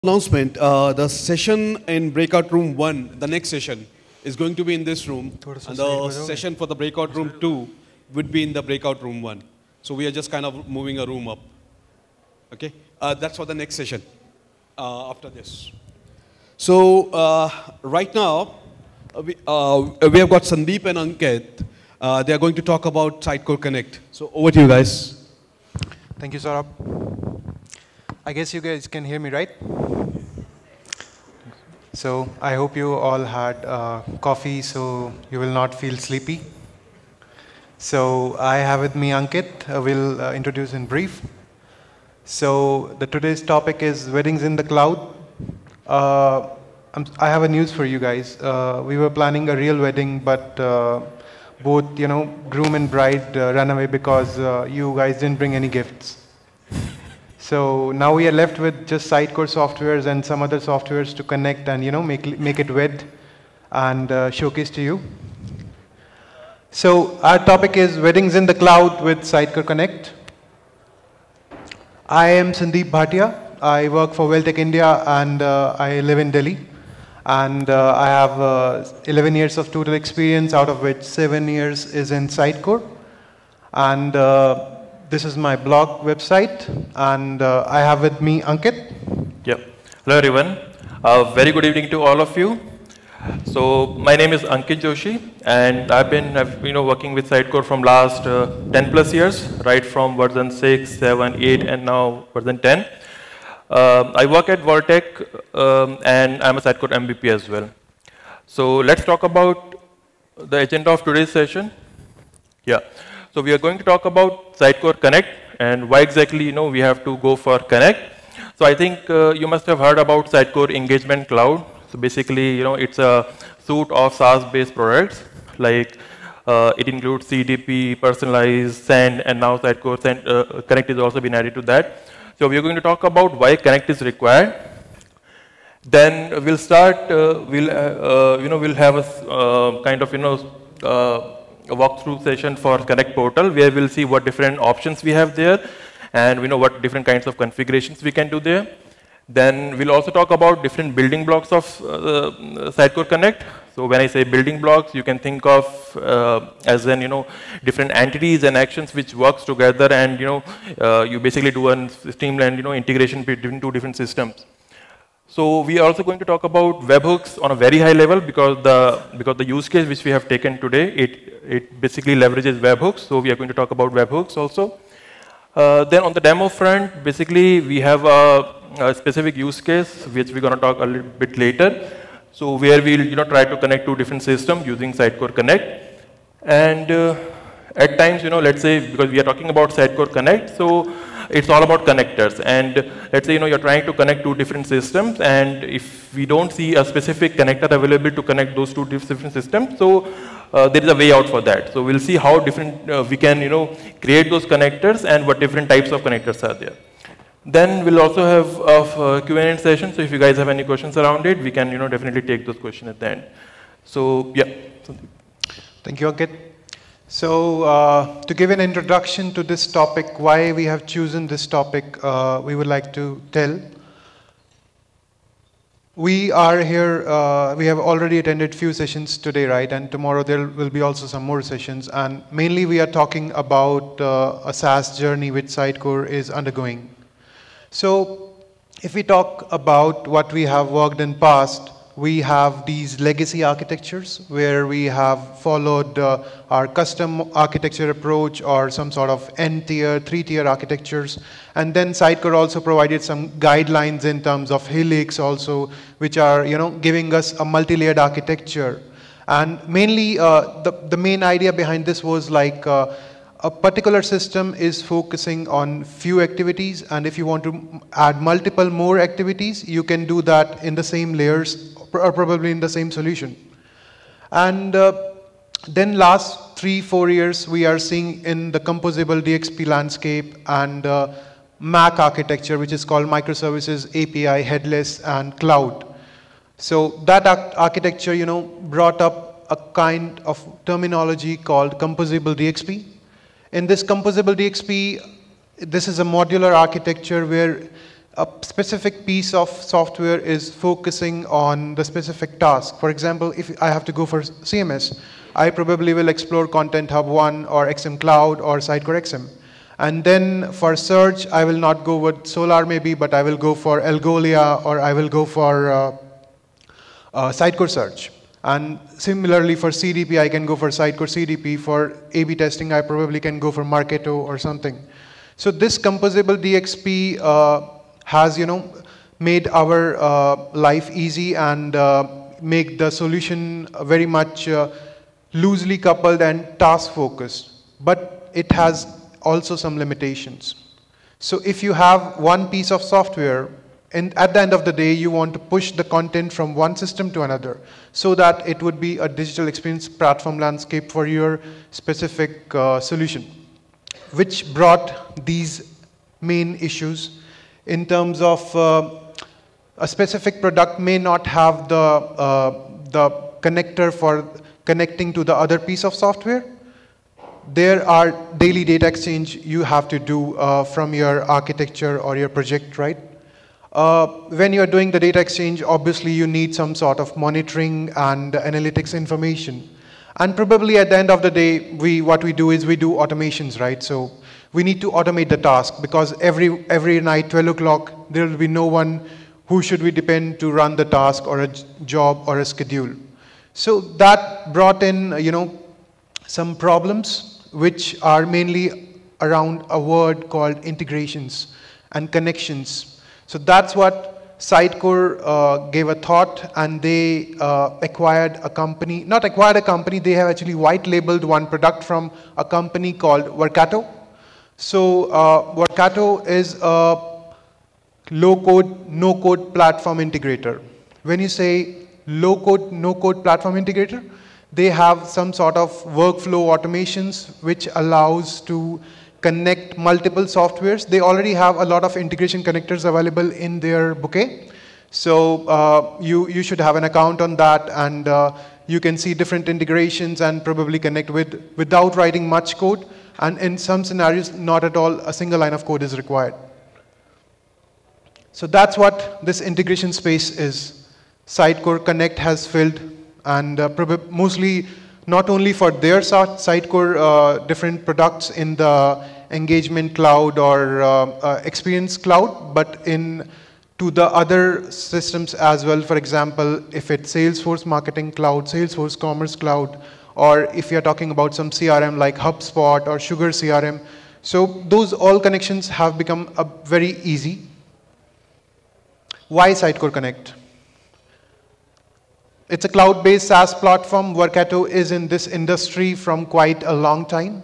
Announcement, the session in breakout room 1, the next session, is going to be in this room, and the session for the breakout room 2 would be in the breakout room 1. So we are just kind of moving a room up. Okay, that's for the next session after this. So right now, we have got Sandeep and Ankit. They are going to talk about Sitecore Connect. So over to you guys. Thank you, Saurabh. I guess you guys can hear me, right? So I hope you all had coffee so you will not feel sleepy. So I have with me Ankit. We'll introduce in brief. So today's topic is weddings in the cloud. I have a news for you guys. We were planning a real wedding, but both groom and bride ran away because you guys didn't bring any gifts. So now we are left with just Sitecore softwares and some other softwares to connect and make it wed and showcase to you. So our topic is weddings in the cloud with Sitecore Connect. I am Sandeep Bhatia. I work for Valtech India and I live in Delhi. And I have 11 years of total experience, out of which 7 years is in Sitecore. And this is my blog website, and I have with me Ankit. Yep. Hello everyone. Very good evening to all of you. So my name is Ankit Joshi, and I've been working with Sitecore from last 10 plus years, right from version 6, 7, 8, and now version 10. I work at Workato, and I'm a Sitecore MVP as well. So let's talk about the agenda of today's session. Yeah. So we are going to talk about Sitecore Connect and why exactly we have to go for Connect. So I think you must have heard about Sitecore Engagement Cloud. So basically, it's a suite of SaaS-based products. Like it includes CDP, personalized, Send, and now Sitecore Connect is also been added to that. So we are going to talk about why Connect is required. Then we'll start. We'll have a kind of a walkthrough session for Connect portal, where we'll see what different options we have there, and what different kinds of configurations we can do there. Then we'll also talk about different building blocks of Sitecore Connect. So when I say building blocks, you can think of as in different entities and actions which works together, and you basically do a streamlined integration between two different systems. So we are also going to talk about webhooks on a very high level, because the use case which we have taken today, it basically leverages webhooks. So we are going to talk about webhooks also. Then on the demo front, basically we have a specific use case which we're going to talk a little bit later. So where we'll try to connect two different systems using Sitecore Connect. And at times, let's say, because we are talking about Sitecore Connect, so it's all about connectors. And let's say, you're trying to connect two different systems, and if we don't see a specific connector available to connect those two different systems, so there is a way out for that. So we'll see how different we can, create those connectors and what different types of connectors are there. Then we'll also have a Q&A session. So if you guys have any questions around it, we can, definitely take those questions at the end. So yeah. Thank you, Ankit. So to give an introduction to this topic, why we have chosen this topic, we would like to tell. We are here, we have already attended few sessions today, right? And tomorrow there will be also some more sessions. And mainly we are talking about a SaaS journey which Sitecore is undergoing. So if we talk about what we have worked in past, we have these legacy architectures where we have followed our custom architecture approach or some sort of N-tier, 3-tier architectures. And then Sitecore also provided some guidelines in terms of Helix also, which are giving us a multi-layered architecture. And mainly the main idea behind this was like a particular system is focusing on few activities, and if you want to add multiple more activities, you can do that in the same layers or probably in the same solution. And then last 3-4 years, we are seeing in the composable DXP landscape and MAC architecture, which is called microservices, API, headless, and cloud. So that architecture, brought up a kind of terminology called composable DXP. In this composable DXP, this is a modular architecture where a specific piece of software is focusing on the specific task. For example, if I have to go for CMS, I probably will explore Content Hub 1 or XM Cloud or Sitecore XM. And then for search, I will not go with Solar maybe, but I will go for Algolia, or I will go for Sitecore Search. And similarly for CDP, I can go for Sitecore CDP. For A/B testing, I probably can go for Workato or something. So this composable DXP has, made our life easy and make the solution very much loosely coupled and task focused. But it has also some limitations. So if you have one piece of software, and at the end of the day, you want to push the content from one system to another so that it would be a digital experience platform landscape for your specific solution, which brought these main issues in terms of a specific product may not have the connector for connecting to the other piece of software. There are daily data exchange you have to do from your architecture or your project, right? When you're doing the data exchange, obviously you need some sort of monitoring and analytics information. And probably at the end of the day, what we do is we do automations, right? So we need to automate the task because every night, 12 o'clock, there will be no one who should we depend to run the task or a job or a schedule. So that brought in, some problems which are mainly around a word called integrations and connections. So that's what Sitecore gave a thought, and they acquired a company, not acquired a company, they have actually white labeled one product from a company called Workato. So Workato is a low-code, no-code platform integrator. When you say low-code, no-code platform integrator, they have some sort of workflow automations which allows to connect multiple softwares. They already have a lot of integration connectors available in their bouquet. So you should have an account on that, and you can see different integrations and probably connect without writing much code. And in some scenarios, not at all a single line of code is required. So that's what this integration space is. Sitecore Connect has filled, and mostly not only for their Sitecore different products in the engagement cloud or experience cloud, but to the other systems as well. For example, if it's Salesforce Marketing Cloud, Salesforce Commerce Cloud, or if you're talking about some CRM like HubSpot or Sugar CRM. So those all connections have become very easy. Why Sitecore Connect? It's a cloud-based SaaS platform. Workato is in this industry from quite a long time.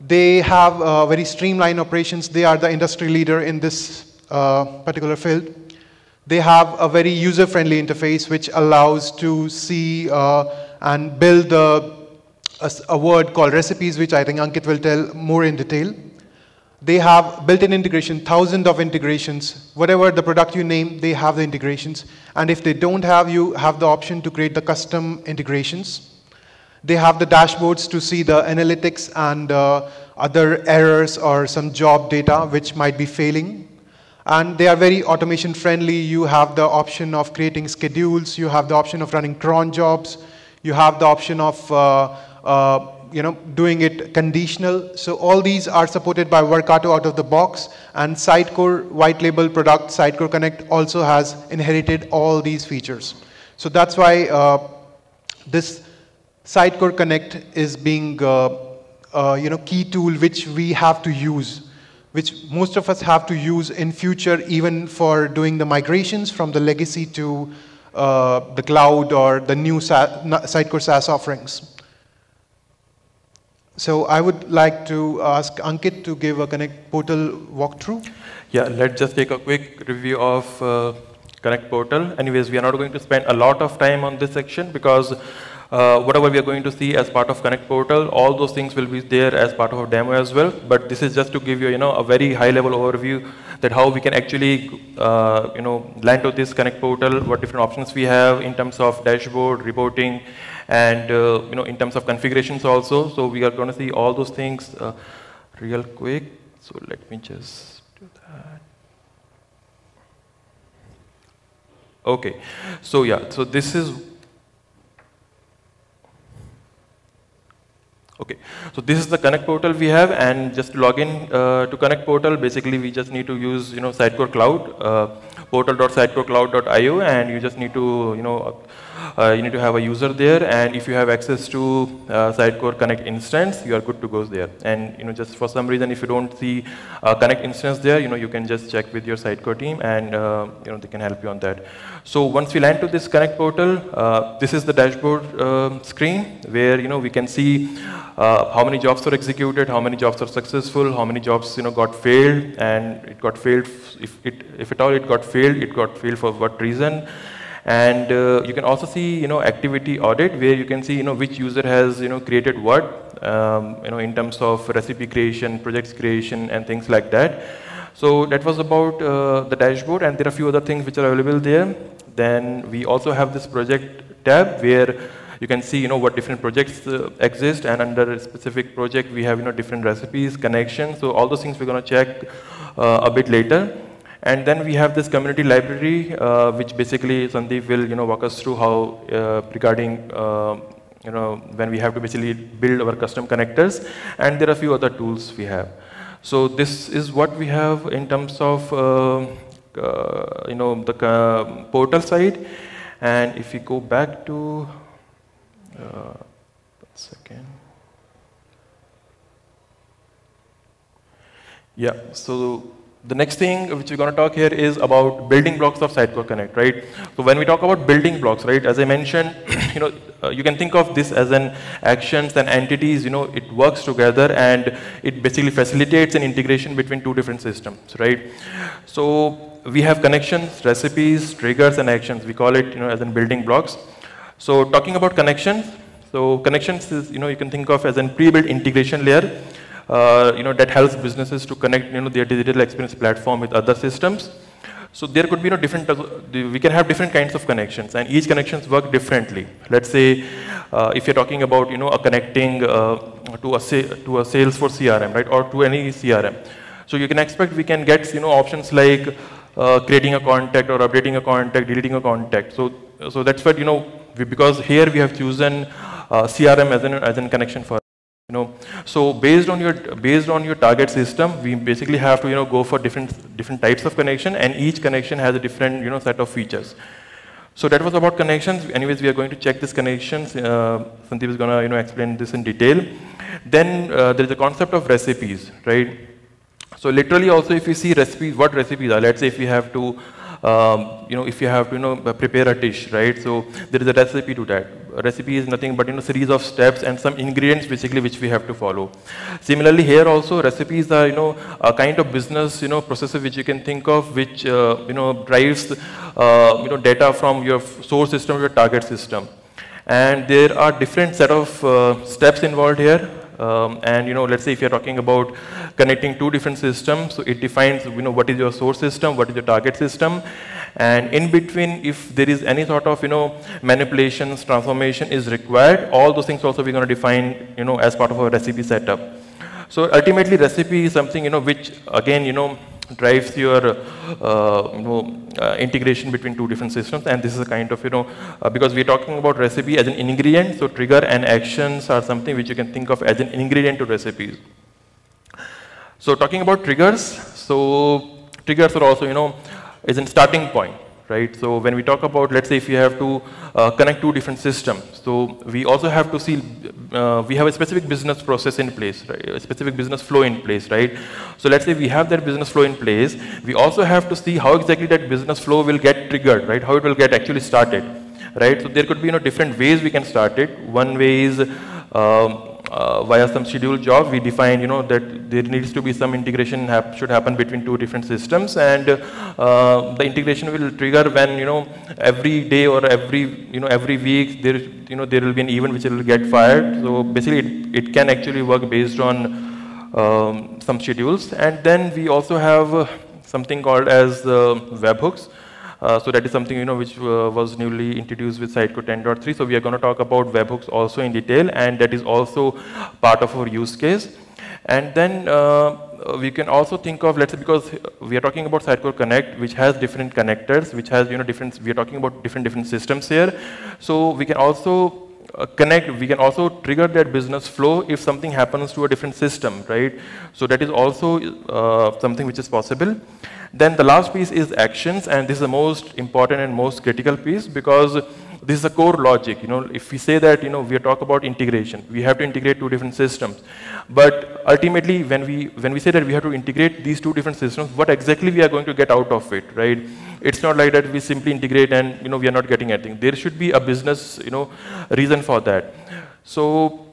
They have very streamlined operations. They are the industry leader in this particular field. They have a very user-friendly interface which allows to see and build a word called recipes, which I think Ankit will tell more in detail. They have built-in integration, thousands of integrations. Whatever the product you name, they have the integrations. And if they don't have, you have the option to create the custom integrations. They have the dashboards to see the analytics and other errors or some job data which might be failing. And they are very automation friendly. You have the option of creating schedules. You have the option of running cron jobs. You have the option of doing it conditional. So all these are supported by Workato out of the box, and Sitecore white label product, Sitecore Connect, also has inherited all these features. So that's why this Sitecore Connect is being key tool which we have to use, which most of us have to use in future, even for doing the migrations from the legacy to the cloud or the new Sitecore SaaS offerings. So I would like to ask Ankit to give a Connect portal walkthrough. Yeah, let's just take a quick review of Connect portal. Anyways, we are not going to spend a lot of time on this section because whatever we are going to see as part of Connect portal, all those things will be there as part of our demo as well. But this is just to give you, a very high-level overview that how we can actually, land to this Connect portal, what different options we have in terms of dashboard, reporting, and in terms of configurations also. So we are going to see all those things real quick. So let me just do that. Okay, so yeah, so this is, okay, so this is the Connect portal we have, and just to log in to Connect portal, basically we just need to use, Sitecore Cloud, portal.sitecorecloud.io, and you just need to, you need to have a user there, and if you have access to Sitecore Connect instance, you are good to go there. And just for some reason, if you don't see Connect instance there, you can just check with your Sitecore team, and they can help you on that. So once we land to this Connect portal, this is the dashboard screen where we can see how many jobs are executed, how many jobs are successful, how many jobs got failed, and it got failed. If at all it got failed for what reason. And you can also see activity audit, where you can see which user has created what in terms of recipe creation, projects creation, and things like that. So that was about the dashboard, and there are a few other things which are available there. Then we also have this project tab where you can see what different projects exist, and under a specific project we have different recipes, connections. So all those things we're going to check a bit later. And then we have this community library, which basically Sandeep will walk us through how regarding when we have to basically build our custom connectors, and there are a few other tools we have. So this is what we have in terms of the portal side. And if we go back to 1 second. Yeah, so the next thing which we're going to talk here is about building blocks of Sitecore Connect, right? So when we talk about building blocks, right, as I mentioned, you can think of this as an actions and entities, it works together, and it basically facilitates an integration between two different systems, right? So we have connections, recipes, triggers, and actions. We call it, as in building blocks. So talking about connections, so connections is, you can think of as a pre-built integration layer. That helps businesses to connect, their digital experience platform with other systems. So there could be, we can have different kinds of connections, and each connections work differently. Let's say, if you're talking about, a connecting to a Salesforce CRM, right, or to any CRM. So you can expect we can get, options like creating a contact, or updating a contact, deleting a contact. So that's what, because here we have chosen CRM as a connection for. So based on your target system, we basically have to go for different types of connection, and each connection has a different set of features. So that was about connections. Anyways, we are going to check these connections. Sandeep is going to explain this in detail. Then there is a concept of recipes, right? So literally also, if you see recipes, what recipes are? Let's say if you have to prepare a dish, right? So there is a recipe to that. A recipe is nothing but series of steps and some ingredients basically which we have to follow. Similarly, here also recipes are a kind of business processes which you can think of, which drives data from your source system to your target system. And there are different set of steps involved here. And let's say if you're talking about connecting two different systems, so it defines what is your source system, what is your target system, and in between, if there is any sort of manipulations, transformation is required, all those things also we're going to define as part of our recipe setup. So ultimately, recipe is something which again drives your integration between two different systems, and this is a kind of because we're talking about recipe as an ingredient, so trigger and actions are something which you can think of as an ingredient to recipes. So talking about triggers, so triggers are also is a starting point, right? So when we talk about, let's say if you have to connect two different systems, so we also have to see, we have a specific business process in place, right? A specific business flow in place, right? So let's say we have that business flow in place, we also have to see how exactly that business flow will get triggered, right? How it will get actually started, right? So there could be different ways we can start it. One way is via some scheduled job, we define that there needs to be some integration should happen between two different systems, and the integration will trigger when every day or every week there there will be an event which will get fired. So basically it can actually work based on some schedules. And then we also have something called as webhooks. So that is something which was newly introduced with Sitecore 10.3. So we are going to talk about webhooks also in detail, and that is also part of our use case. And then we can also think of, let's say, because we are talking about Sitecore Connect, which has different connectors, which has, different, we are talking about different systems here. So we can also connect, we can also trigger that business flow if something happens to a different system, right? So that is also something which is possible. Then the last piece is actions, and this is the most important and most critical piece, because this is the core logic. If we say that, we talk about integration, we have to integrate two different systems. But ultimately, when we say that we have to integrate these two different systems, what exactly we are going to get out of it, right? It's not like that we simply integrate and, we are not getting anything. There should be a business, reason for that. So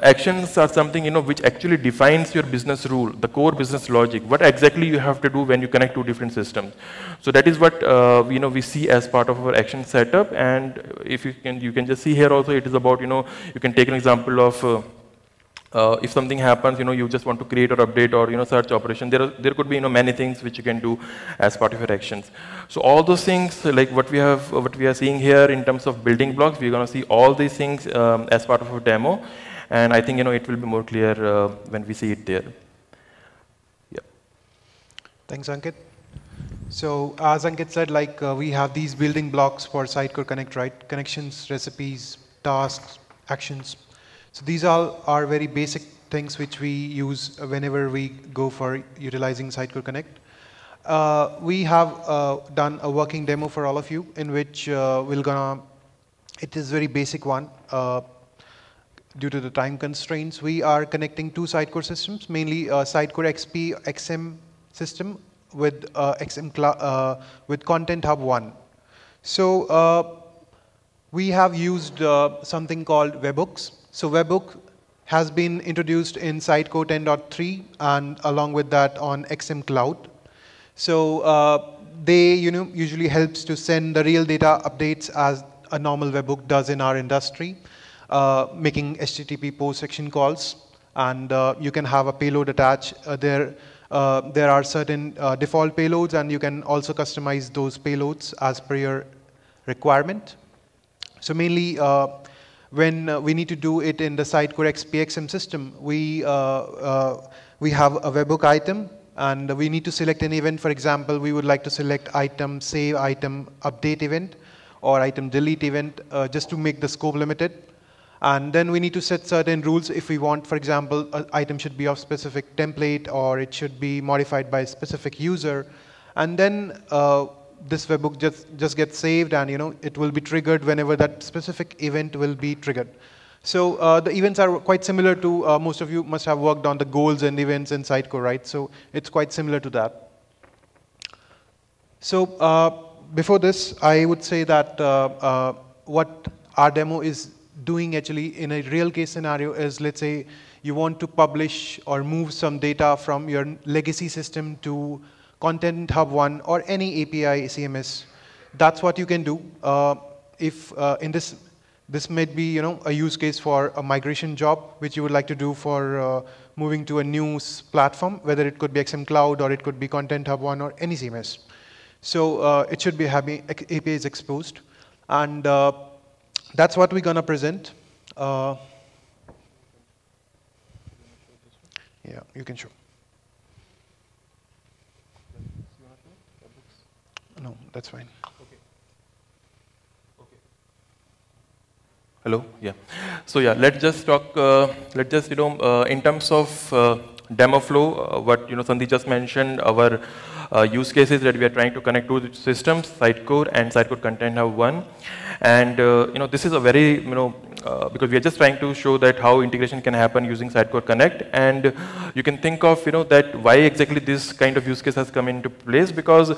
actions are something, which actually defines your business rule, the core business logic, what exactly you have to do when you connect two different systems. So that is what, we see as part of our action setup. And if you can just see here also, it is about, you can take an example of, if something happens, you just want to create or update or, search operation, there could be, many things which you can do as part of your actions. So all those things, like what we are seeing here in terms of building blocks, we're going to see all these things as part of our demo. And I think, it will be more clear when we see it there. Yeah. Thanks, Ankit. So as Ankit said, like we have these building blocks for Sitecore Connect, right? Connections, recipes, tasks, actions. So these all are very basic things which we use whenever we go for utilizing Sitecore Connect. We have done a working demo for all of you in which it is very basic one. Due to the time constraints, we are connecting two Sitecore systems, mainly Sitecore XM system with with Content Hub 1. So we have used something called webhooks. So webhook has been introduced in Sitecore 10.3 and along with that on XM Cloud. So they usually helps to send the real data updates as a normal webhook does in our industry, making HTTP post section calls, and you can have a payload attached. There are certain default payloads, and you can also customize those payloads as per your requirement. So mainly when we need to do it in the Sitecore XM system, we have a webhook item, and we need to select an event. For example, we would like to select item save, item update event, or item delete event, just to make the scope limited. And then we need to set certain rules if we want, for example, an item should be of specific template, or it should be modified by a specific user. And then this webhook just gets saved, and it will be triggered whenever that specific event will be triggered. So the events are quite similar to, most of you must have worked on the goals and events in Sitecore, right? So it's quite similar to that. So before this, I would say that what our demo is doing actually in a real case scenario is, let's say you want to publish or move some data from your legacy system to Content Hub 1 or any API CMS. That's what you can do. If in this may be a use case for a migration job which you would like to do for moving to a new platform, whether it could be XM Cloud or it could be Content Hub 1 or any CMS. So it should be having APIs exposed, and that's what we're going to present. Yeah, you can show. No, that's fine. Okay. Okay. Hello. Yeah. So yeah, let's just talk. Let's just in terms of demo flow, what Sandeep just mentioned, our use cases that we are trying to connect to the systems, Sitecore and Sitecore Content Hub 1. And this is a very because we are just trying to show that how integration can happen using Sitecore Connect, and you can think of that why exactly this kind of use case has come into place, because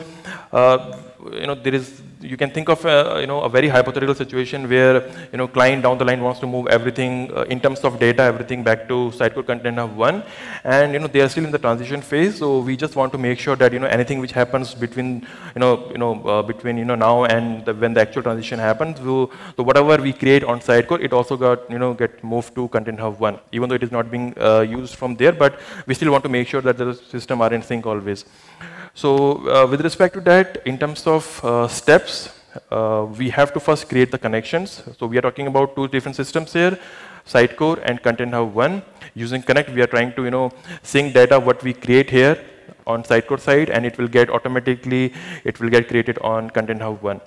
you can think of a very hypothetical situation where client down the line wants to move everything in terms of data, everything back to Sitecore Content Hub 1, and they are still in the transition phase. So we just want to make sure that anything which happens between between now and when the actual transition happens, so whatever we create on Sitecore, it also got get moved to Content Hub 1, even though it is not being used from there, but we still want to make sure that the system are in sync always. So with respect to that, in terms of steps, we have to first create the connections. So we are talking about two different systems here. Sitecore and Content Hub 1. Using Connect, we are trying to sync data what we create here on Sitecore side, and it will get automatically created on Content Hub 1.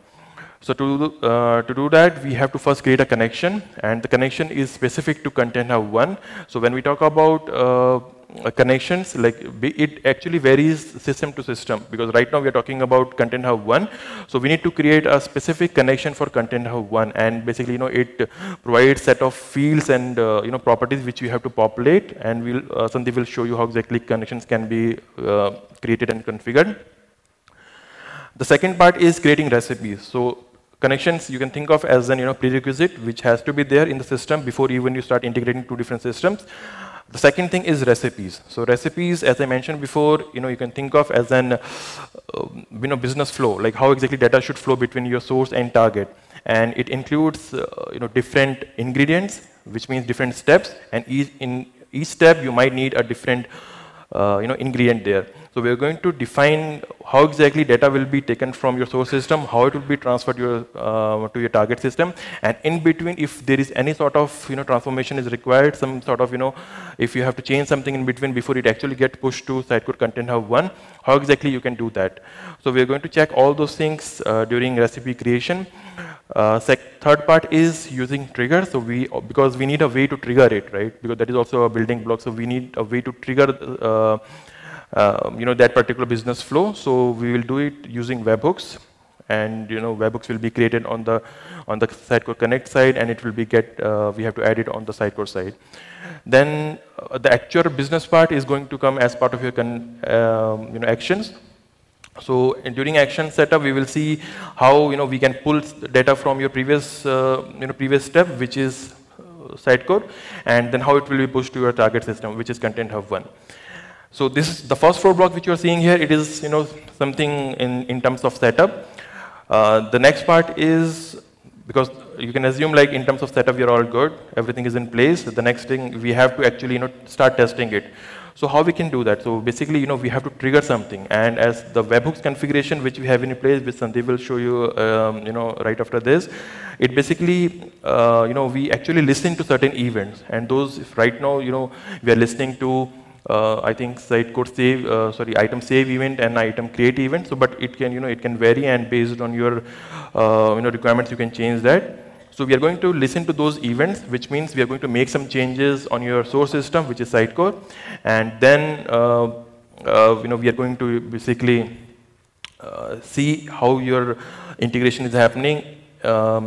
So to do that, we have to first create a connection, and the connection is specific to Content Hub 1. So when we talk about connections, it actually varies system to system, because right now we are talking about Content Hub 1. So we need to create a specific connection for Content Hub 1, and basically it provides set of fields and properties which you have to populate, and Sandeep will show you how exactly connections can be created and configured. The second part is creating recipes. So connections you can think of as an prerequisite which has to be there in the system before even you start integrating two different systems. The second thing is recipes. So recipes, as I mentioned before, you can think of as an business flow, like how exactly data should flow between your source and target, and it includes different ingredients, which means different steps, and in each step you might need a different ingredient there. So we are going to define how exactly data will be taken from your source system, how it will be transferred to your target system, and in between, if there is any sort of transformation is required, some sort of if you have to change something in between before it actually gets pushed to Sitecore Content Hub 1, how exactly you can do that. So we are going to check all those things during recipe creation. Third part is using triggers. So because we need a way to trigger it, right? Because that is also a building block. So we need a way to trigger that particular business flow. So we will do it using webhooks, and webhooks will be created on the Sitecore Connect side, and it will be we have to add it on the Sitecore side. Then the actual business part is going to come as part of your actions. So during action setup, we will see how we can pull data from your previous step, which is Sitecore, and then how it will be pushed to your target system, which is Content Hub 1. So this is the first flow block which you are seeing here. It is something in terms of setup. The next part is, because you can assume like in terms of setup you're all good, everything is in place. The next thing we have to actually start testing it. So how we can do that? So basically we have to trigger something, and as the webhooks configuration which we have in place, which Sandeep will show you right after this, it basically we actually listen to certain events, and those right now we are listening to I think Sitecore save, item save event and item create event. So, but it can it can vary, and based on your requirements you can change that. So we are going to listen to those events, which means we are going to make some changes on your source system, which is Sitecore, and then we are going to basically see how your integration is happening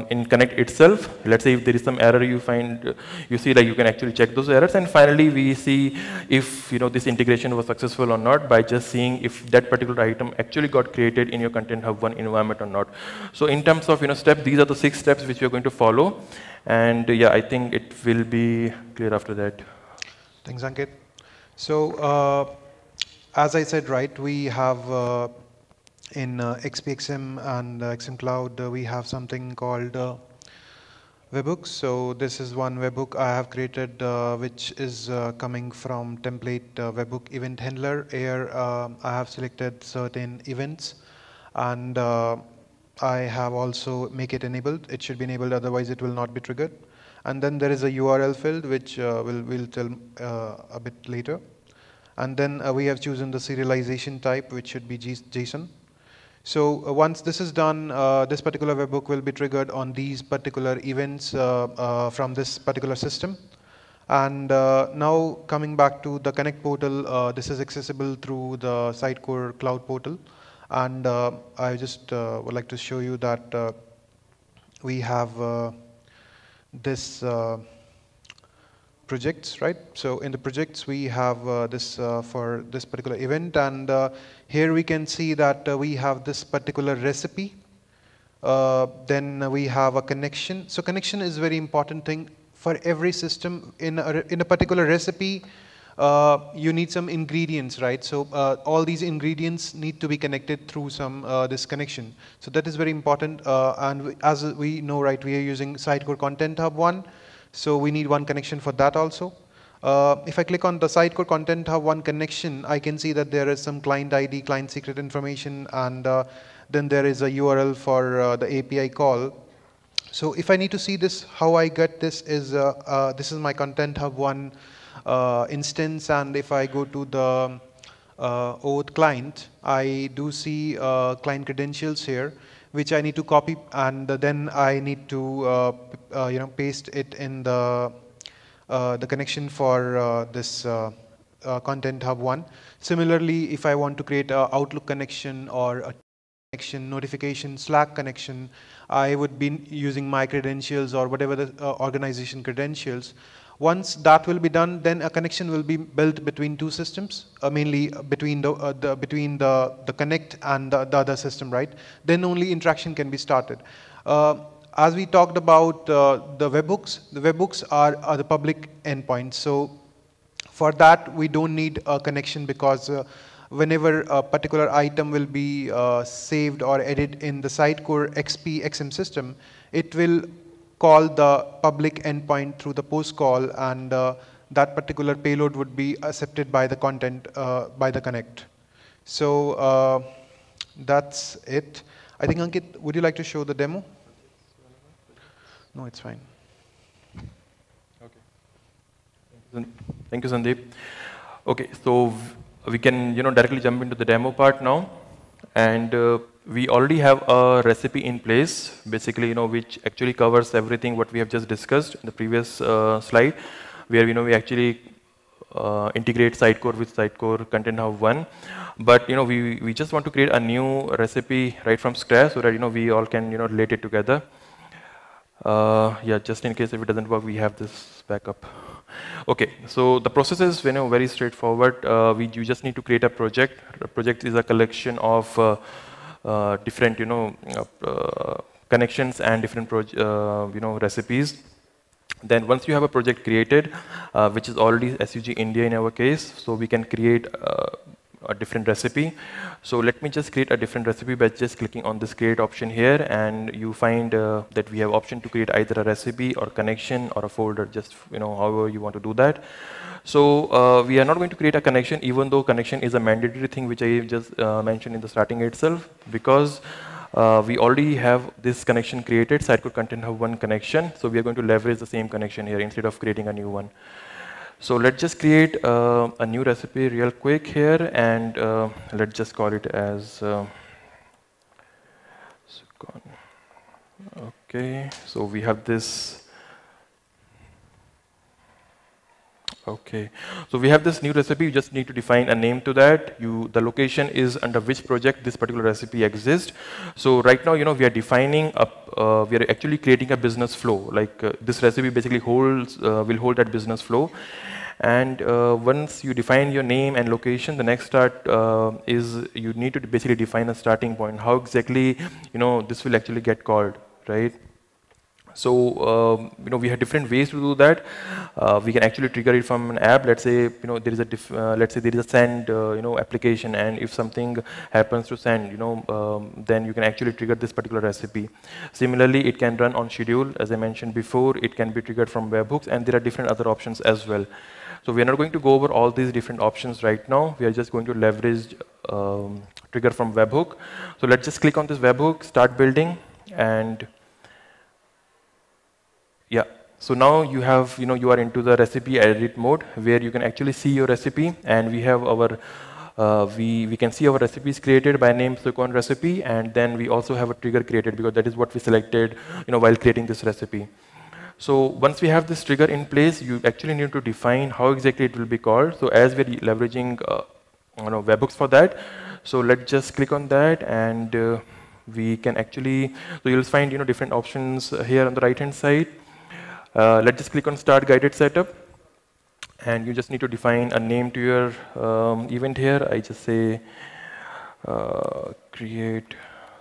in Connect itself. Let's say if there is some error you find, you see like you can actually check those errors, and finally we see if this integration was successful or not by just seeing if that particular item actually got created in your Content Hub 1 environment or not. So in terms of steps, these are the 6 steps which we are going to follow, and yeah, I think it will be clear after that. Thanks, Ankit. So as I said, right, we have in XPXM and XM Cloud, we have something called webhooks. So this is one webhook I have created, which is coming from template webhook event handler. Here I have selected certain events, and I have also make it enabled. It should be enabled, otherwise it will not be triggered. And then there is a URL field, which we'll tell a bit later. And then we have chosen the serialization type, which should be JSON. So once this is done, this particular webhook will be triggered on these particular events from this particular system. And now coming back to the Connect portal, this is accessible through the Sitecore Cloud portal. And I just would like to show you that we have this projects, right? So in the projects we have this for this particular event, and here we can see that we have this particular recipe. Then we have a connection. So connection is very important thing for every system. In a particular recipe, you need some ingredients, right? So all these ingredients need to be connected through some this connection. So that is very important. And as we know, right, we are using Sitecore Content Hub 1. So we need one connection for that also. If I click on the Sitecore Content Hub 1 connection, I can see that there is some client ID, client secret information, and then there is a URL for the API call. So if I need to see this, how I get this is my Content Hub 1 instance, and if I go to the OAuth client, I do see client credentials here, which I need to copy, and then I need to paste it in the connection for this Content Hub 1. Similarly, if I want to create an Outlook connection or a connection, notification, Slack connection, I would be using my credentials or whatever the organization credentials. Once that will be done, then a connection will be built between two systems, mainly between the Connect and the other system, right? Then only interaction can be started. As we talked about the webhooks are the public endpoints. So for that, we don't need a connection, because whenever a particular item will be saved or edited in the Sitecore XM system, it will call the public endpoint through the post call, and that particular payload would be accepted by the content, by the Connect. So that's it. I think, Ankit, would you like to show the demo? No, it's fine. Okay. Thank you, Sandeep. Okay, so we can directly jump into the demo part now, and we already have a recipe in place, basically which actually covers everything what we have just discussed in the previous slide, where we actually integrate Sitecore with Sitecore Content Hub 1. But we just want to create a new recipe right from scratch, so that we all can relate it together. Yeah, just in case if it doesn't work, we have this backup. Okay, so the process is very straightforward. You just need to create a project. A project is a collection of different connections and different recipes. Then once you have a project created, which is already SUG India in our case, so we can create a different recipe. So let me just create a different recipe by just clicking on this create option here, and you find that we have option to create either a recipe or connection or a folder, just however you want to do that. So we are not going to create a connection, even though connection is a mandatory thing, which I just mentioned in the starting itself, because we already have this connection created, Sitecore Content Hub 1 connection. So we are going to leverage the same connection here instead of creating a new one. So let's just create a new recipe real quick here, and let's just call it as SUGCON. Okay, so we have this. Okay, so we have this new recipe. You just need to define a name to that. The location is under which project this particular recipe exists. So right now, we are defining we are actually creating a business flow. Like this recipe basically will hold that business flow. And once you define your name and location, the next start is you need to basically define a starting point. How exactly this will actually get called, right? So we have different ways to do that. We can actually trigger it from an app. Let's say there is a send application, and if something happens to send, then you can actually trigger this particular recipe. Similarly, it can run on schedule, as I mentioned before. It can be triggered from webhooks, and there are different other options as well. So we are not going to go over all these different options right now. We are just going to leverage trigger from webhook. So let's just click on this webhook, start building, and yeah, so now you have, you are into the recipe edit mode, where you can actually see your recipe, and we have our, we can see our recipes created by name SUGCON recipe, and then we also have a trigger created, because that is what we selected, while creating this recipe. So once we have this trigger in place, you actually need to define how exactly it will be called. So as we're leveraging, webhooks for that, so let's just click on that, and we can actually, so you'll find, different options here on the right-hand side. Let's just click on Start Guided Setup, and you just need to define a name to your event here. I just say create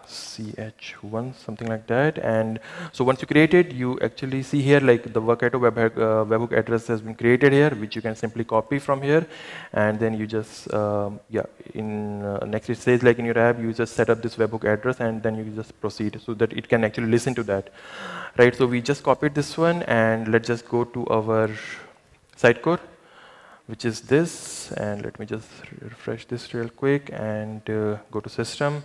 ch1, something like that. And so once you create it, you actually see here like the Workato webhook address has been created here, which you can simply copy from here, and then you just next it says like in your app, you just set up this webhook address, and then you just proceed so that it can actually listen to that. Right, so we just copied this one, and let's just go to our Sitecore, which is this, and let me just refresh this real quick, and go to System,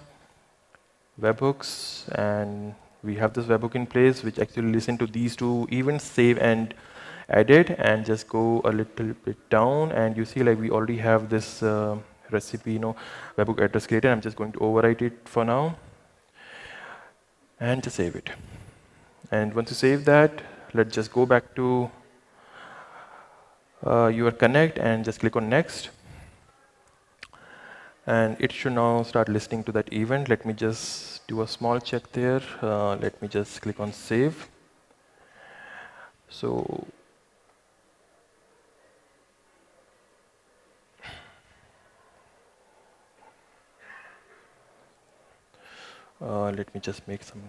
Webhooks, and we have this webhook in place, which actually listen to these two events, save and edit, and just go a little bit down, and you see like we already have this recipe, webhook address created. I'm just going to overwrite it for now, and just save it. And once you save that, let's just go back to your Connect and just click on Next. And it should now start listening to that event. Let me just do a small check there. Let me just click on Save. So let me just make some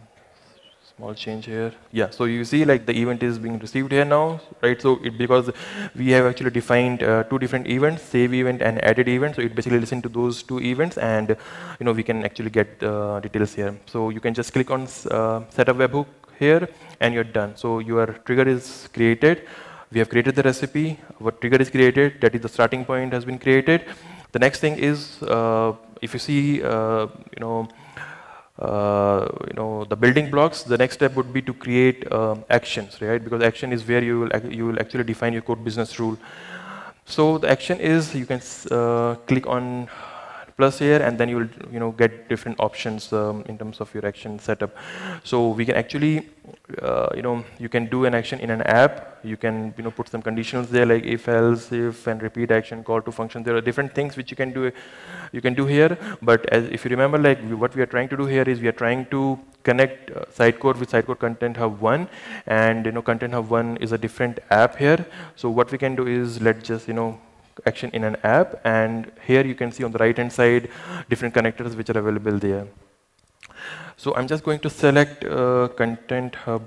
small change here. Yeah, so you see like the event is being received here now, right? So because we have actually defined two different events, save event and edit event. So it basically listens to those two events, and we can actually get details here. So you can just click on set up webhook here, and you're done. So your trigger is created. We have created the recipe. Our trigger is created. That is the starting point has been created. The next thing is if you see the building blocks, the next step would be to create actions, right? Because action is where you will actually define your core business rule. So the action is you can click on plus here, and then you will get different options in terms of your action setup. So we can actually you can do an action in an app. You can put some conditions there like if, else, if, and repeat action, call to function. There are different things which you can do here. But if you remember, like what we are trying to do here is we are trying to connect Sitecore with Sitecore Content Hub 1, and Content Hub 1 is a different app here. So what we can do is let's just action in an app, and here you can see on the right hand side different connectors which are available there. So I'm just going to select Content Hub.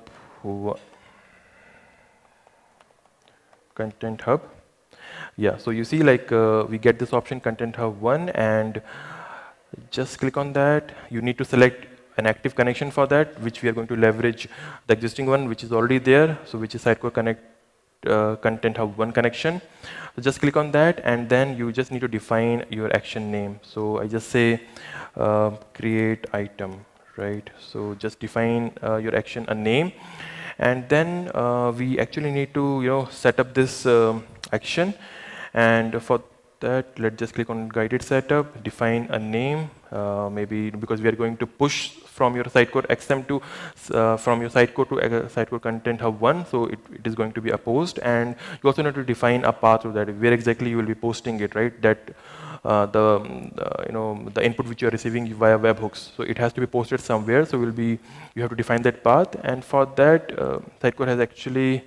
Yeah, so you see like we get this option Content Hub 1, and just click on that. You need to select an active connection for that, which we are going to leverage the existing one which is already there, so which is Sitecore Connect Content Hub 1 connection. So just click on that, and then you just need to define your action name. So I just say create item, right? So just define your action a name, and then we actually need to set up this action. And for that, let's just click on guided setup, define a name, maybe because we are going to push from your Sitecore XM to from your Sitecore to Sitecore Content Hub 1, so it is going to be a post. And you also need to define a path to that, where exactly you will be posting it, right? That the input which you are receiving via webhooks, so it has to be posted somewhere. So you have to define that path, and for that Sitecore has actually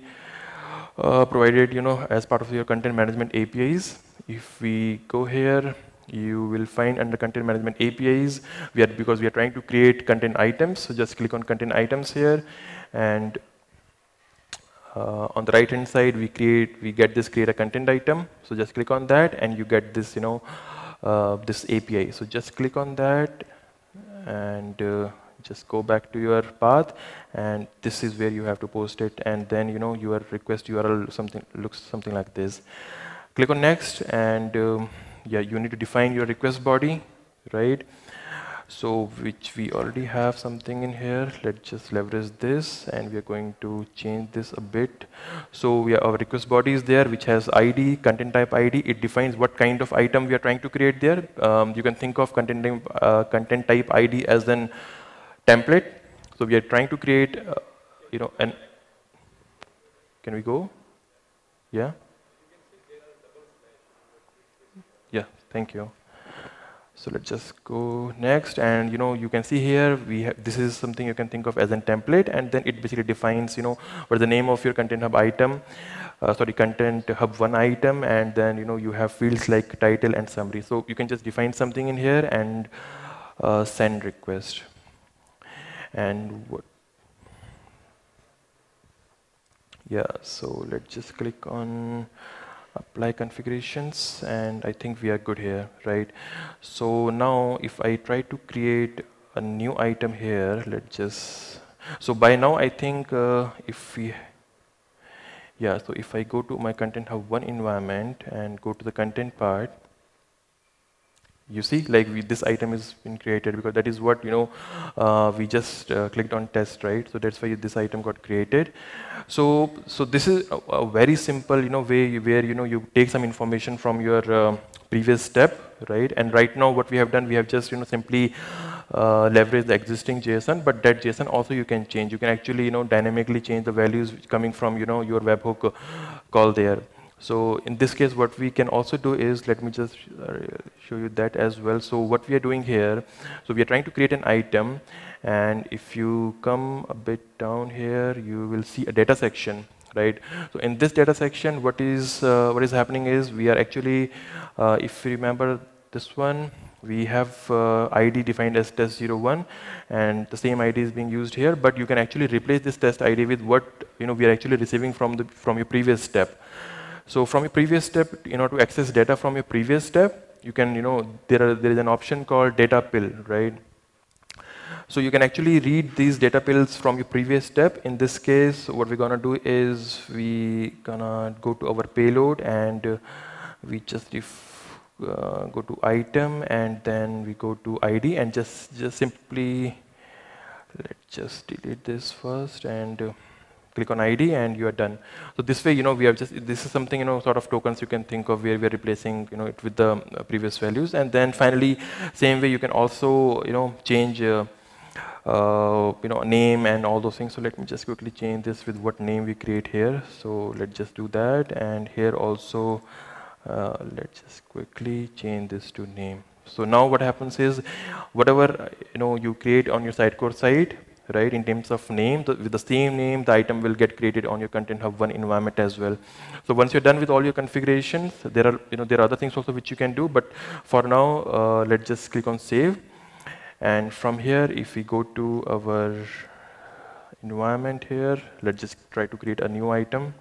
provided as part of your content management APIs. If we go here, you will find under content management APIs, because we are trying to create content items. So just click on content items here, and on the right hand side we get this create a content item. So just click on that, and you get this this API. So just click on that, and just go back to your path, and this is where you have to post it. And then your request URL looks something like this. Click on next, and yeah, you need to define your request body, right? So which we already have something in here. Let's just leverage this, and we are going to change this a bit. So our request body is there, which has ID, content type ID. It defines what kind of item we are trying to create there. You can think of content type ID as an template. So we are trying to create an. Can we go? Yeah. Yeah, thank you. So let's just go next, and you can see here this is something you can think of as a template, and then it basically defines what the name of your Content Hub item, Content Hub 1 item, and then you have fields like title and summary. So you can just define something in here and send request. And what? Yeah, so let's just click on apply configurations, and I think we are good here, right? So now if I try to create a new item here, so by now I think so if I go to my Content Hub 1 environment and go to the content part, You see, like this item is been created because that is what we just clicked on test, right? So that's why this item got created. So this is a very simple way where you take some information from your previous step, right? And right now what we have done, we have just simply leveraged the existing JSON, but that JSON also you can change. You can actually dynamically change the values coming from your webhook call there. So in this case, what we can also do is, let me just show you that as well. So what we are doing here, so we are trying to create an item, and if you come a bit down here, you will see a data section, right? So in this data section, what is happening is we are actually, if you remember this one, we have ID defined as test01, and the same ID is being used here, but you can actually replace this test ID with what we are actually receiving from your previous step. So from your previous step, to access data from your previous step, you can, there is an option called data pill, right? So you can actually read these data pills from your previous step. In this case, what we're gonna do is we gonna go to our payload, and we just go to item, and then we go to ID, and just simply, let's just delete this first, and click on ID, and you are done. So this way, we have this is something, sort of tokens you can think of where we are replacing, it with the previous values. And then finally, same way, you can also, change, name and all those things. So let me just quickly change this with what name we create here. So let's just do that. And here also, let's just quickly change this to name. So now what happens is, whatever, you create on your Sitecore site, right, in terms of name, with the same name, the item will get created on your Content Hub 1 environment as well. So once you're done with all your configurations, there are other things also which you can do, but for now, let's just click on save. And from here, if we go to our environment here, let's just try to create a new item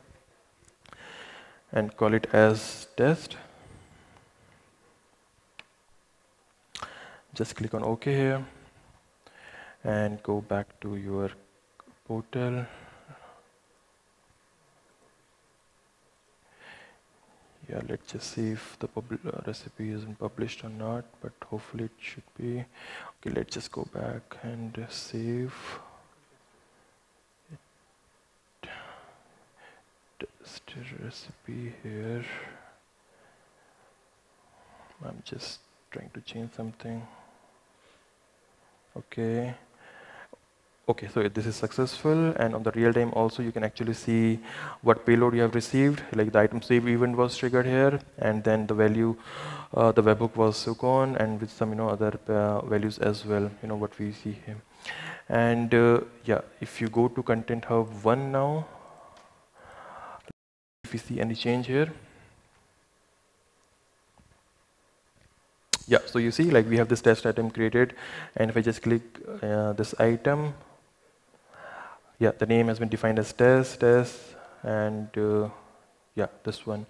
and call it as test. Just click on OK here, and go back to your portal. Yeah, let's just see if the recipe isn't published or not, but hopefully it should be. Okay, let's just go back and save. Test recipe here. I'm just trying to change something. Okay. Okay, so this is successful, and on the real time also you can actually see what payload you have received, like the item save event was triggered here, and then the value, the webhook was SUGCON, and with some other values as well, what we see here. And yeah, if you go to Content Hub 1 now, if you see any change here, yeah, so you see, like we have this test item created, and if I just click this item, yeah, the name has been defined as test, and yeah, this one.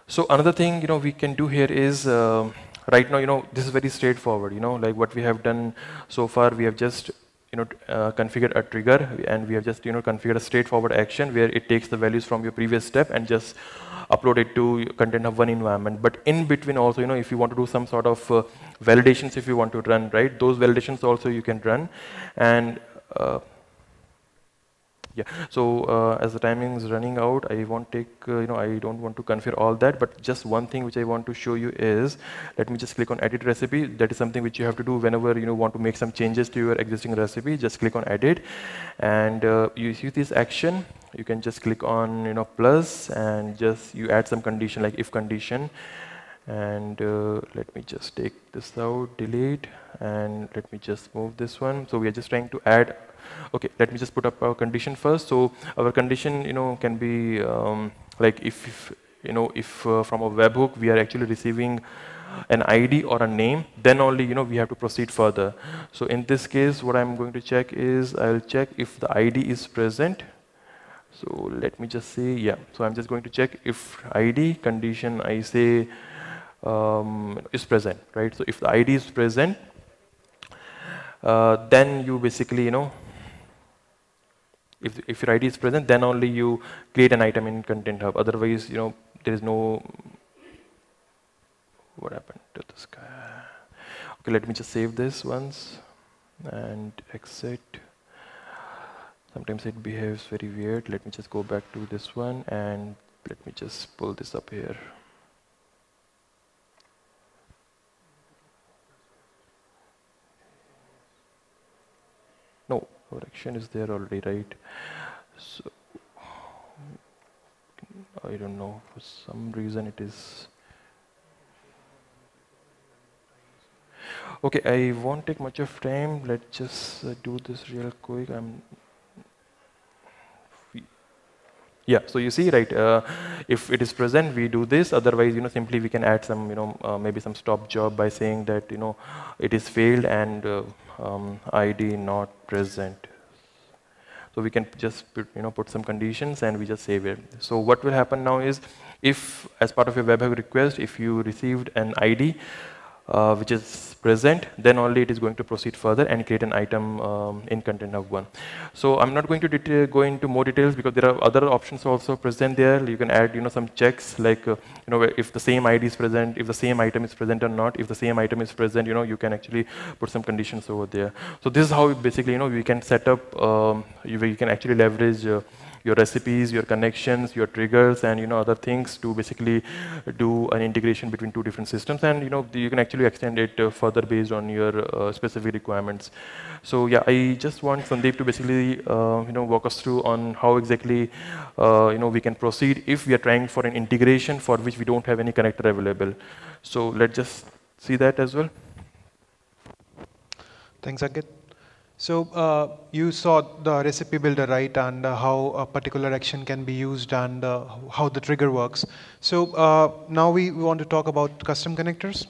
So another thing, we can do here is, right now, this is very straightforward, like what we have done so far, we have just, configured a trigger, and we have just, configured a straightforward action where it takes the values from your previous step and just upload it to Content Hub 1 environment. But in between also, if you want to do some sort of validations, if you want to run, right, those validations also you can run. And yeah, so as the timing is running out, I won't take, I don't want to configure all that, but just one thing which I want to show you is, let me just click on edit recipe. That is something which you have to do whenever you want to make some changes to your existing recipe. Just click on edit, and you see this action. You can just click on plus, and just you add some condition like if condition. And let me just take this out, delete, and let me just move this one. So we are just trying to add. Okay, let me just put up our condition first. So our condition, can be like if from a webhook we are actually receiving an ID or a name, then only we have to proceed further. So in this case, what I'm going to check is I'll check if the ID is present. So let me just say, yeah. So I'm just going to check if ID condition I say is present, right? So if the ID is present, then you basically if your ID is present, then only you create an item in Content Hub. Otherwise, there is no. What happened to this guy? Okay, let me just save this once and exit. Sometimes it behaves very weird. Let me just go back to this one and let me just pull this up here. No, our action is there already, right? So I don't know, for some reason it is. Okay, I won't take much of time. Let's just do this real quick. Yeah, so you see, right, if it is present, we do this. Otherwise, simply we can add some, maybe some stop job by saying that, it is failed and ID not present. So we can just put some conditions and we just save it. So what will happen now is, if as part of your webhook request, if you received an ID which is present, then only it is going to proceed further and create an item in Content Hub 1. So I'm not going to go into more details because there are other options also present there. You can add some checks like if the same ID is present, if the same item is present or not. If the same item is present, you can actually put some conditions over there. So this is how basically we can set up, you can actually leverage your recipes, your connections, your triggers, and other things to basically do an integration between two different systems. And you can actually extend it further based on your specific requirements. So yeah, I just want Sandeep to basically walk us through on how exactly we can proceed if we are trying for an integration for which we don't have any connector available. So let's just see that as well. Thanks, Ankit. So you saw the recipe builder, right, and how a particular action can be used and how the trigger works. So now we want to talk about custom connectors.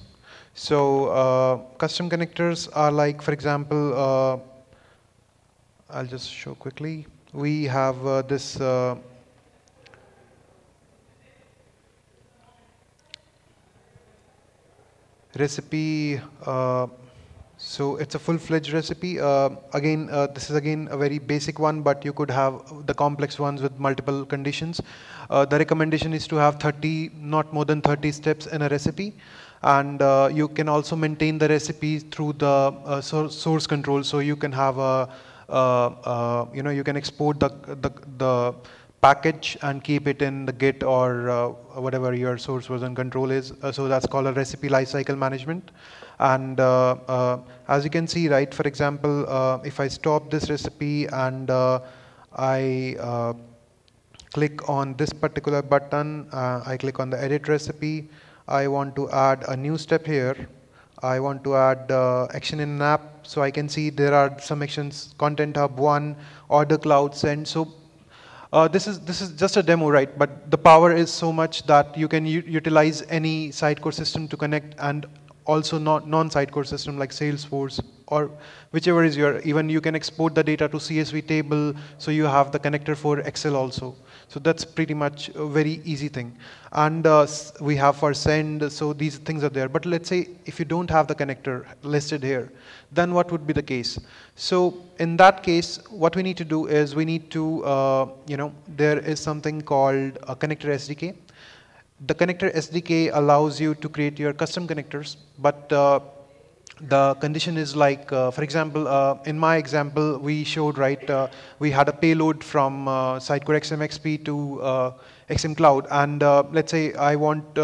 So custom connectors are like, for example, I'll just show quickly. We have this recipe. So it's a full-fledged recipe. Again, this is again a very basic one, but you could have the complex ones with multiple conditions. The recommendation is to have 30, not more than 30 steps in a recipe. And you can also maintain the recipe through the source control. So you can have you can export the package and keep it in the Git or whatever your source version control is. So that's called a recipe lifecycle management. And as you can see, right, for example, if I stop this recipe and I click on this particular button, I click on the edit recipe, I want to add a new step here. I want to add action in an app. So I can see there are some actions, Content Hub 1, Order Cloud, Send. So this is just a demo, right? But the power is so much that you can utilize any Sitecore system to connect, and also non-Sitecore system like Salesforce or whichever is your, even you can export the data to CSV table, so you have the connector for Excel also. So that's pretty much a very easy thing. And we have for send, so these things are there. But let's say if you don't have the connector listed here, then what would be the case? So in that case, what we need to do is we need to, there is something called a connector SDK. The connector SDK allows you to create your custom connectors, but the condition is like, for example, in my example, we showed, right, we had a payload from Sitecore XM XP to XM Cloud, and let's say I want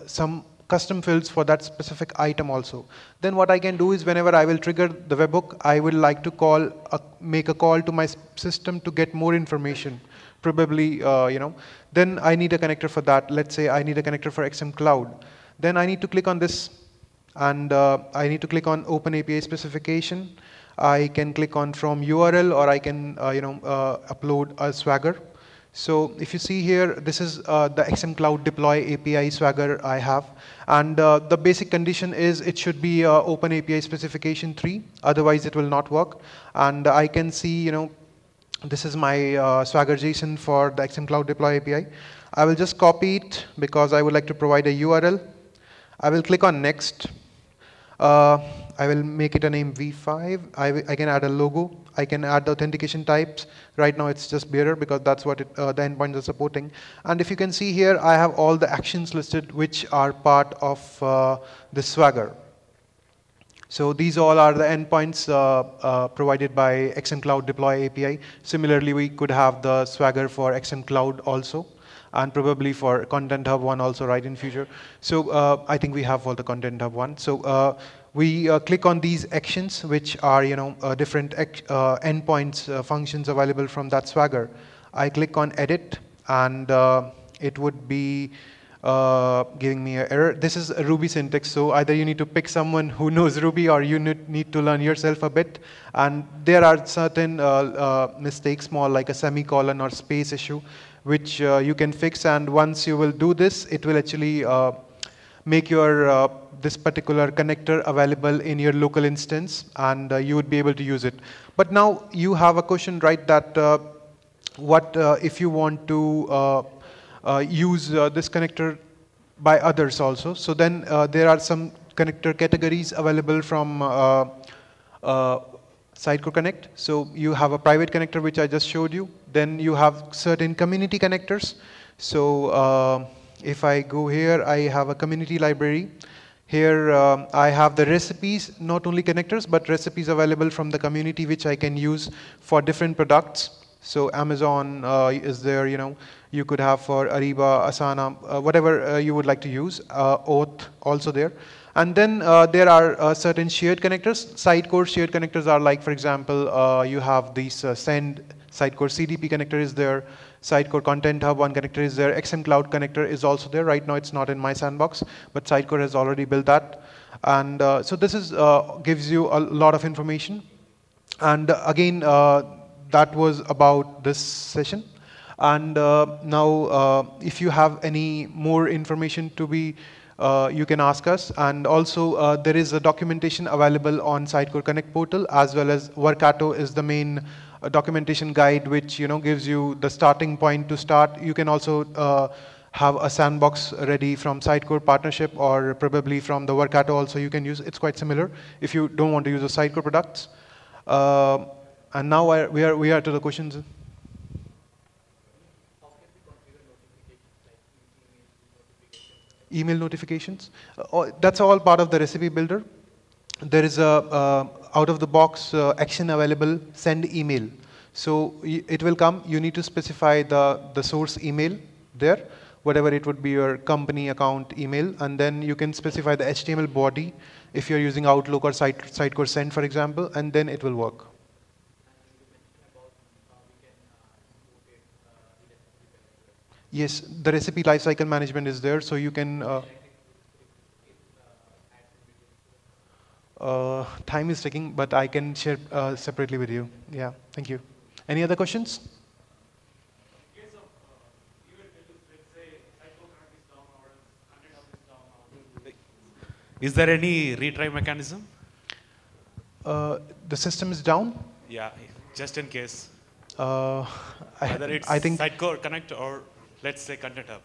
some custom fields for that specific item also. Then what I can do is whenever I will trigger the webhook, I will like to make a call to my system to get more information. Probably, then I need a connector for that. Let's say I need a connector for XM Cloud. Then I need to click on this, and I need to click on Open API specification. I can click on from URL, or I can upload a Swagger. So if you see here, this is the XM Cloud Deploy API Swagger I have. And the basic condition is it should be Open API specification 3, otherwise it will not work. And I can see, this is my Swagger JSON for the XM Cloud Deploy API. I will just copy it because I would like to provide a URL. I will click on next. I will make it a name V5. I can add a logo. I can add the authentication types. Right now it's just bearer because that's what the endpoints are supporting. And if you can see here, I have all the actions listed which are part of this Swagger. So these all are the endpoints provided by XM Cloud Deploy API. Similarly, we could have the Swagger for XM Cloud also, and probably for Content Hub 1 also, right, in future. So I think we have for the Content Hub 1. So we click on these actions, which are different endpoints functions available from that Swagger. I click on edit, and it would be giving me an error. This is a Ruby syntax, so either you need to pick someone who knows Ruby or you need to learn yourself a bit. And there are certain mistakes, small like a semicolon or space issue, which you can fix. And once you will do this, it will actually make your this particular connector available in your local instance, and you would be able to use it. But now you have a question, right, that what if you want to use this connector by others also. So then there are some connector categories available from Sitecore Connect. So you have a private connector, which I just showed you. Then you have certain community connectors. So if I go here, I have a community library. Here I have the recipes, not only connectors, but recipes available from the community, which I can use for different products. So Amazon is there, you could have for Ariba, Asana, whatever you would like to use. Oath also there. And then there are certain shared connectors. Sitecore shared connectors are like, for example, you have these send, Sitecore CDP connector is there, Sitecore Content Hub 1 connector is there, XM Cloud connector is also there. Right now it's not in my sandbox, but Sitecore has already built that. And so this is gives you a lot of information. And again, that was about this session. And now, if you have any more information to be, you can ask us. And also, there is a documentation available on Sitecore Connect portal, as well as Workato is the main documentation guide, which gives you the starting point to start. You can also have a sandbox ready from Sitecore partnership, or probably from the Workato also you can use. It's quite similar if you don't want to use the Sitecore products. And now we are to the questions. Email notifications. That's all part of the recipe builder. There is a out-of-the-box action available, send email. So it will come. You need to specify the source email there, whatever it would be, your company account email, and then you can specify the HTML body if you're using Outlook or Sitecore Send, for example, and then it will work. Yes, the recipe lifecycle management is there, so you can. Time is ticking, but I can share separately with you. Yeah, thank you. Any other questions? In case of event status, let's say Sitecore Connect is down or Content Hub is down, is there any retry mechanism? The system is down? Yeah, just in case. Whether it's I think Sitecore Connect or let's say Content Hub.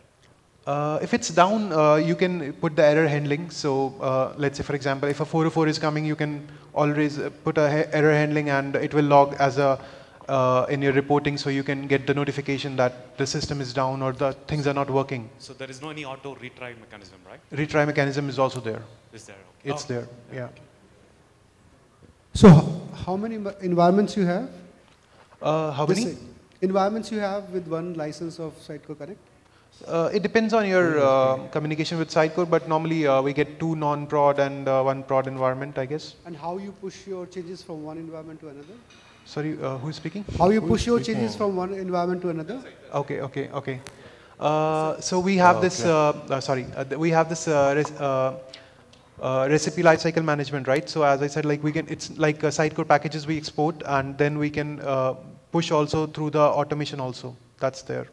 If it's down, you can put the error handling. So let's say, for example, if a 404 is coming, you can always put a error handling, and it will log as a in your reporting, so you can get the notification that the system is down or the things are not working. So there is no any auto retry mechanism, right? Retry mechanism is also there. Is there? Okay. It's there, yeah. So how many environments you have? How many? Environments you have with one license of Sitecore Connect? It depends on your communication with Sitecore, but normally we get 2 non-prod and 1 prod environment, I guess. And how you push your changes from one environment to another? Sorry, who's speaking? How you push your changes from one environment to another? Okay. So we have this, we have this recipe lifecycle management, right? So as I said, like it's like Sitecore packages we export, and then we can push also through the automation also. That's there.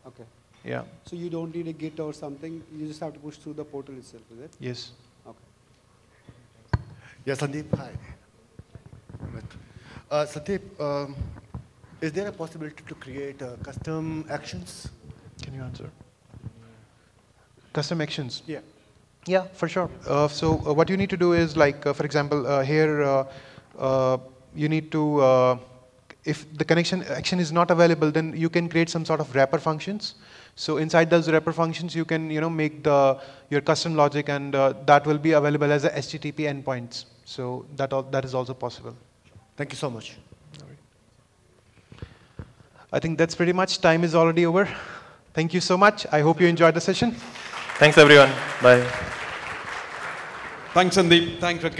Okay. Yeah. So you don't need a Git or something. You just have to push through the portal itself, is it? Yes. Okay. Yes, Sandeep. Hi. Sandeep, is there a possibility to create custom actions? Can you answer? Custom actions? Yeah. Yeah, for sure. So what you need to do is, like, for example, here you need to, if the connection action is not available, then you can create some sort of wrapper functions. So inside those wrapper functions, you can make your custom logic, and that will be available as a HTTP endpoints. So that is also possible. Thank you so much. I think that's pretty much. Time is already over. Thank you so much. I hope you enjoyed the session. Thanks, everyone. Bye. Thanks, Sandeep. Thanks, Rakesh.